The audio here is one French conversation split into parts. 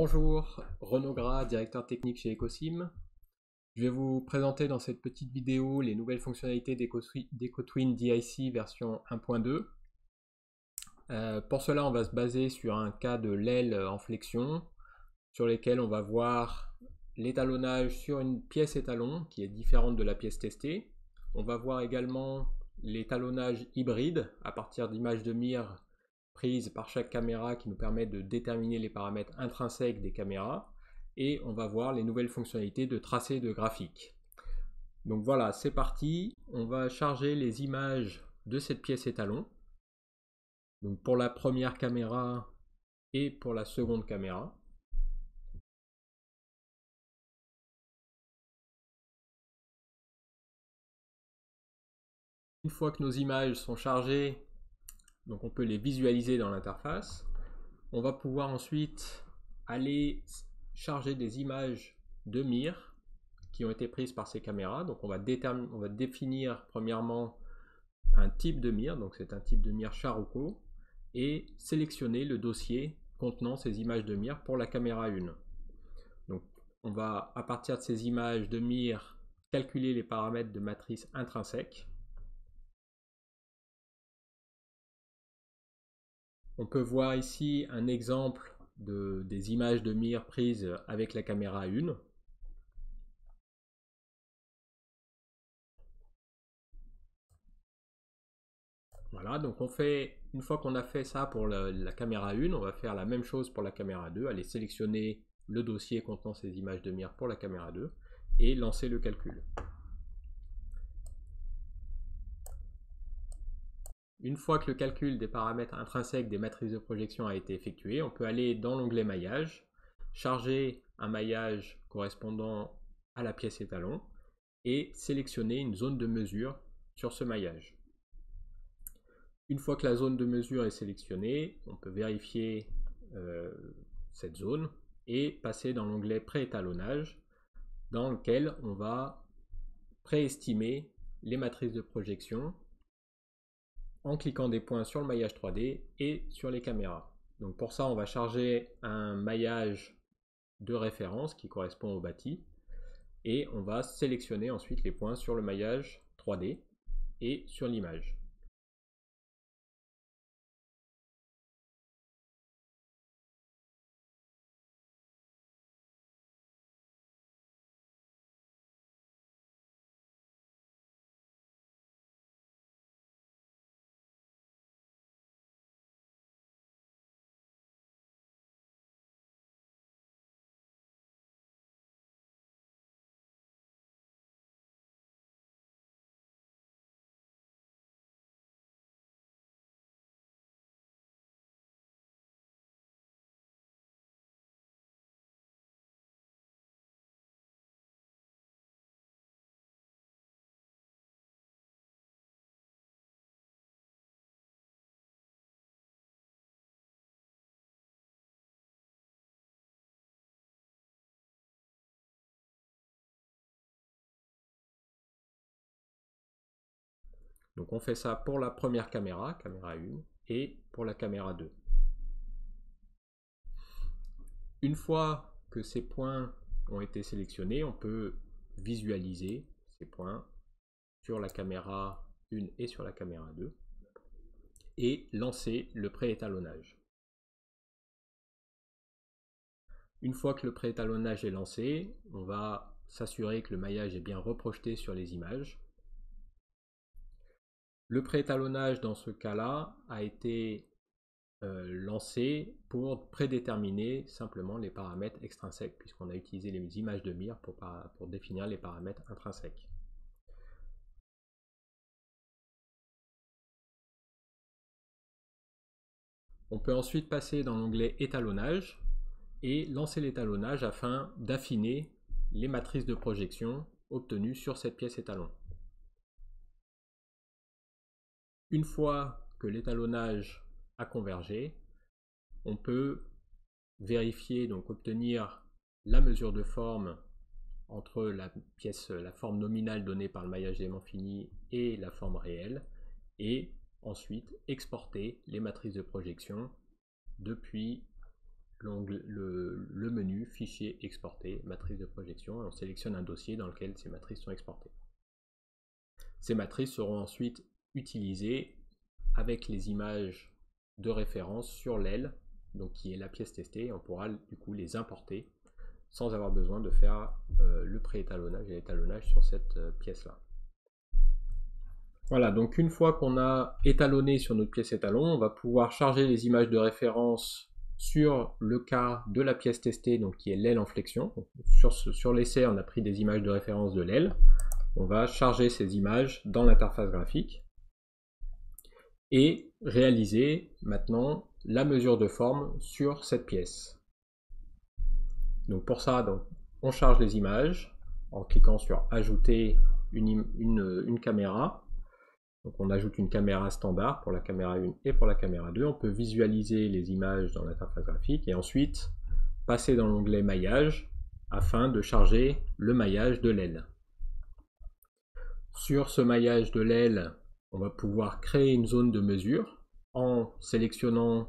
Bonjour, Renaud Gras, directeur technique chez Ecosim. Je vais vous présenter dans cette petite vidéo les nouvelles fonctionnalités d'EcoTwin DIC version 1.2. Pour cela, on va se baser sur un cas de l'aile en flexion, sur lesquels on va voir l'étalonnage sur une pièce étalon qui est différente de la pièce testée. On va voir également l'étalonnage hybride à partir d'images de mire prises par chaque caméra qui nous permettent de déterminer les paramètres intrinsèques des caméras, et on va voir les nouvelles fonctionnalités de tracé de graphique. Donc voilà, c'est parti, on va charger les images de cette pièce étalon, donc pour la première caméra et pour la seconde caméra. Une fois que nos images sont chargées, donc on peut les visualiser dans l'interface, on va pouvoir ensuite aller charger des images de mire qui ont été prises par ces caméras. Donc on va définir premièrement un type de mire, donc c'est un type de mire Charuko, et sélectionner le dossier contenant ces images de mire pour la caméra 1. Donc on va, à partir de ces images de mire, calculer les paramètres de matrice intrinsèque. On peut voir ici un exemple des images de mire prises avec la caméra 1. Voilà, donc une fois qu'on a fait ça pour la caméra 1, on va faire la même chose pour la caméra 2, aller sélectionner le dossier contenant ces images de mire pour la caméra 2 et lancer le calcul. Une fois que le calcul des paramètres intrinsèques des matrices de projection a été effectué, on peut aller dans l'onglet maillage, charger un maillage correspondant à la pièce étalon et sélectionner une zone de mesure sur ce maillage. Une fois que la zone de mesure est sélectionnée, on peut vérifier cette zone et passer dans l'onglet préétalonnage, dans lequel on va préestimer les matrices de projection en cliquant des points sur le maillage 3D et sur les caméras. Donc pour ça, on va charger un maillage de référence qui correspond au bâti et on va sélectionner ensuite les points sur le maillage 3D et sur l'image. Donc on fait ça pour la première caméra, caméra 1, et pour la caméra 2. Une fois que ces points ont été sélectionnés, on peut visualiser ces points sur la caméra 1 et sur la caméra 2 et lancer le préétalonnage. Une fois que le préétalonnage est lancé, on va s'assurer que le maillage est bien reprojeté sur les images. Le préétalonnage dans ce cas-là a été lancé pour prédéterminer simplement les paramètres extrinsèques, puisqu'on a utilisé les images de mire pour définir les paramètres intrinsèques. On peut ensuite passer dans l'onglet étalonnage et lancer l'étalonnage afin d'affiner les matrices de projection obtenues sur cette pièce étalon. Une fois que l'étalonnage a convergé, on peut vérifier, donc obtenir la mesure de forme entre la forme nominale donnée par le maillage d'éléments finis et la forme réelle, et ensuite exporter les matrices de projection depuis le menu Fichier exporté, matrice de projection, et on sélectionne un dossier dans lequel ces matrices sont exportées. Ces matrices seront ensuite utilisées avec les images de référence sur l'aile, donc qui est la pièce testée, et on pourra du coup les importer sans avoir besoin de faire le pré-étalonnage et l'étalonnage sur cette pièce-là. Voilà, donc une fois qu'on a étalonné sur notre pièce étalon, on va pouvoir charger les images de référence sur le cas de la pièce testée, donc qui est l'aile en flexion. Sur l'essai, on a pris des images de référence de l'aile. On va charger ces images dans l'interface graphique et réaliser maintenant la mesure de forme sur cette pièce. Donc pour ça, on charge les images en cliquant sur ajouter une caméra. Donc on ajoute une caméra standard pour la caméra 1 et pour la caméra 2. On peut visualiser les images dans l'interface graphique et ensuite passer dans l'onglet maillage afin de charger le maillage de l'aile. Sur ce maillage de l'aile, on va pouvoir créer une zone de mesure en sélectionnant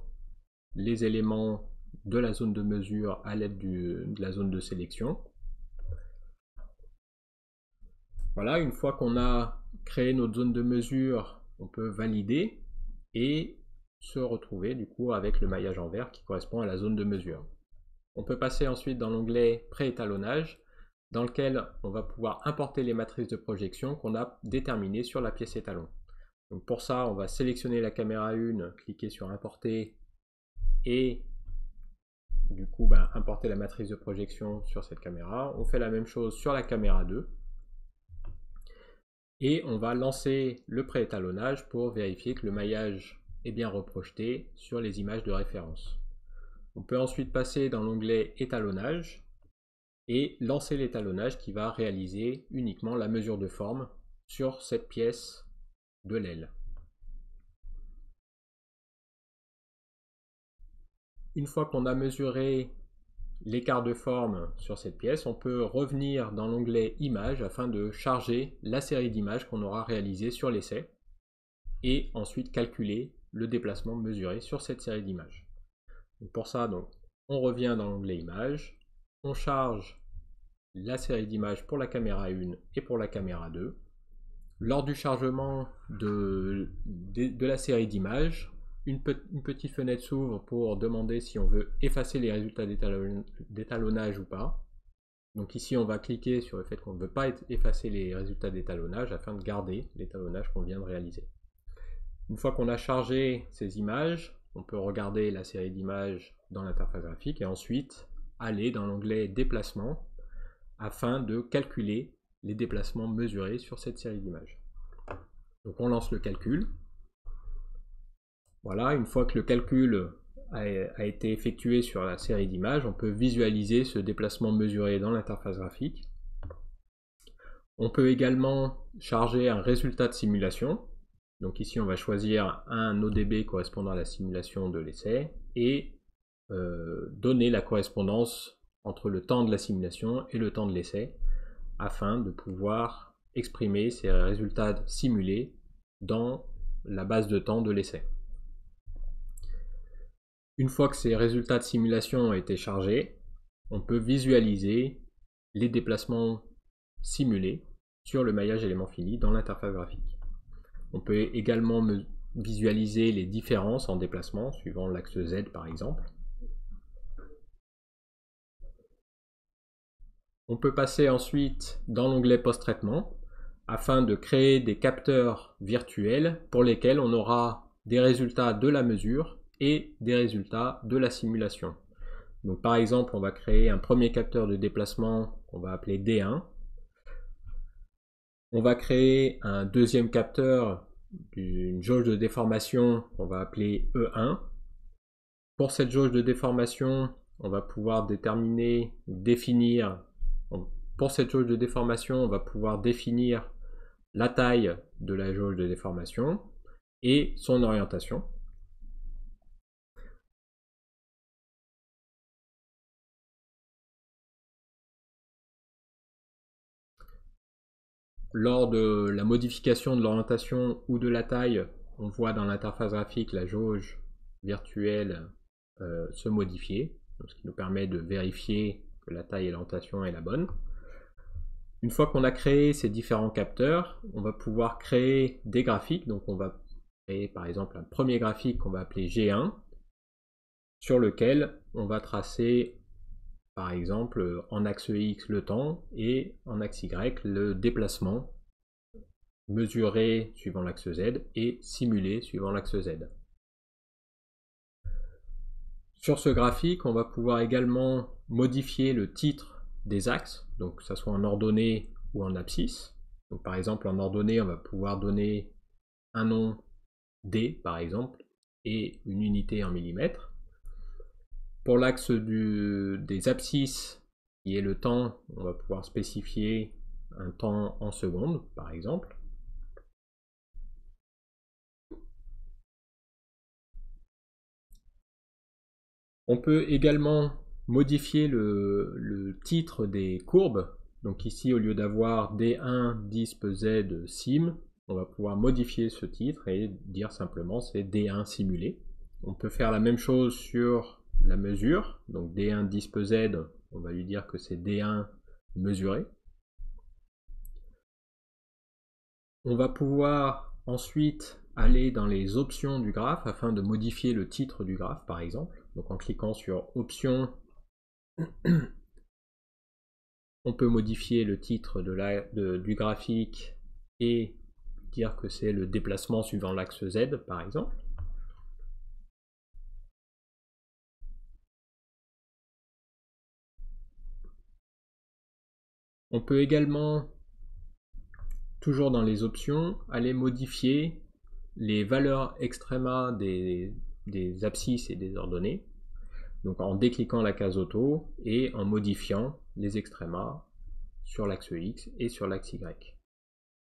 les éléments de la zone de mesure à l'aide de la zone de sélection. Voilà, une fois qu'on a créé notre zone de mesure, on peut valider et se retrouver du coup avec le maillage en vert qui correspond à la zone de mesure. On peut passer ensuite dans l'onglet pré-étalonnage dans lequel on va pouvoir importer les matrices de projection qu'on a déterminées sur la pièce étalon. Donc pour ça, on va sélectionner la caméra 1, cliquer sur importer et du coup importer la matrice de projection sur cette caméra. On fait la même chose sur la caméra 2. Et on va lancer le pré-étalonnage pour vérifier que le maillage est bien reprojeté sur les images de référence. On peut ensuite passer dans l'onglet étalonnage et lancer l'étalonnage qui va réaliser uniquement la mesure de forme sur cette pièce de l'aile. Une fois qu'on a mesuré l'écart de forme sur cette pièce, on peut revenir dans l'onglet Images afin de charger la série d'images qu'on aura réalisée sur l'essai et ensuite calculer le déplacement mesuré sur cette série d'images. Pour ça, on revient dans l'onglet Images, on charge la série d'images pour la caméra 1 et pour la caméra 2. Lors du chargement de la série d'images, une petite fenêtre s'ouvre pour demander si on veut effacer les résultats d'étalonnage ou pas. Donc ici on va cliquer sur le fait qu'on ne veut pas effacer les résultats d'étalonnage afin de garder l'étalonnage qu'on vient de réaliser. Une fois qu'on a chargé ces images, on peut regarder la série d'images dans l'interface graphique et ensuite aller dans l'onglet déplacement afin de calculer les déplacements mesurés sur cette série d'images. Donc on lance le calcul. Voilà, une fois que le calcul a été effectué sur la série d'images, on peut visualiser ce déplacement mesuré dans l'interface graphique. On peut également charger un résultat de simulation. Donc ici, on va choisir un ODB correspondant à la simulation de l'essai et donner la correspondance entre le temps de la simulation et le temps de l'essai afin de pouvoir exprimer ces résultats simulés dans la base de temps de l'essai. Une fois que ces résultats de simulation ont été chargés, on peut visualiser les déplacements simulés sur le maillage élément fini dans l'interface graphique. On peut également visualiser les différences en déplacement suivant l'axe Z par exemple. On peut passer ensuite dans l'onglet post-traitement afin de créer des capteurs virtuels pour lesquels on aura des résultats de la mesure et des résultats de la simulation. Donc par exemple, on va créer un premier capteur de déplacement qu'on va appeler D1. On va créer un deuxième capteur d'une jauge de déformation qu'on va appeler E1. Pour cette jauge de déformation, on va pouvoir définir la taille de la jauge de déformation et son orientation. Lors de la modification de l'orientation ou de la taille, on voit dans l'interface graphique la jauge virtuelle se modifier. ce qui nous permet de vérifier que la taille et l'orientation est la bonne. Une fois qu'on a créé ces différents capteurs, on va pouvoir créer des graphiques. Donc on va créer par exemple un premier graphique qu'on va appeler G1, sur lequel on va tracer par exemple en axe X le temps et en axe Y le déplacement, mesuré suivant l'axe Z et simulé suivant l'axe Z. Sur ce graphique, on va pouvoir également modifier le titre des axes, donc que ce soit en ordonnée ou en abscisse. Donc par exemple en ordonnée, on va pouvoir donner un nom D par exemple et une unité en millimètres. Pour l'axe des abscisses, qui est le temps, on va pouvoir spécifier un temps en secondes par exemple. On peut également modifier le titre des courbes. Donc ici, au lieu d'avoir D1 disp Z sim, on va pouvoir modifier ce titre et dire simplement c'est D1 simulé. On peut faire la même chose sur la mesure. Donc D1 disp Z, on va lui dire que c'est D1 mesuré. On va pouvoir ensuite aller dans les options du graphe afin de modifier le titre du graphe par exemple. Donc en cliquant sur options, on peut modifier le titre du graphique et dire que c'est le déplacement suivant l'axe Z par exemple. On peut également, toujours dans les options, aller modifier les valeurs extréma des abscisses et des ordonnées. Donc en décliquant la case auto et en modifiant les extrémas sur l'axe X et sur l'axe Y.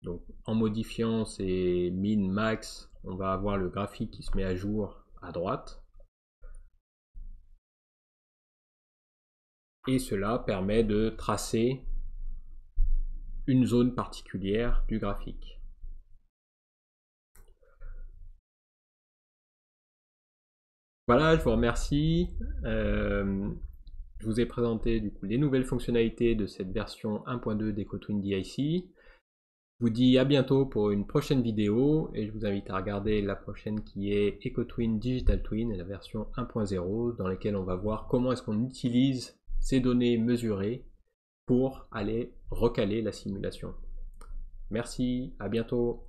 Donc en modifiant ces min, max, on va avoir le graphique qui se met à jour à droite. Et cela permet de tracer une zone particulière du graphique. Voilà, je vous remercie. Je vous ai présenté du coup les nouvelles fonctionnalités de cette version 1.2 d'EcoTwin DIC. Je vous dis à bientôt pour une prochaine vidéo et je vous invite à regarder la prochaine qui est EcoTwin Digital Twin et la version 1.0 dans laquelle on va voir comment est-ce qu'on utilise ces données mesurées pour aller recaler la simulation. Merci, à bientôt.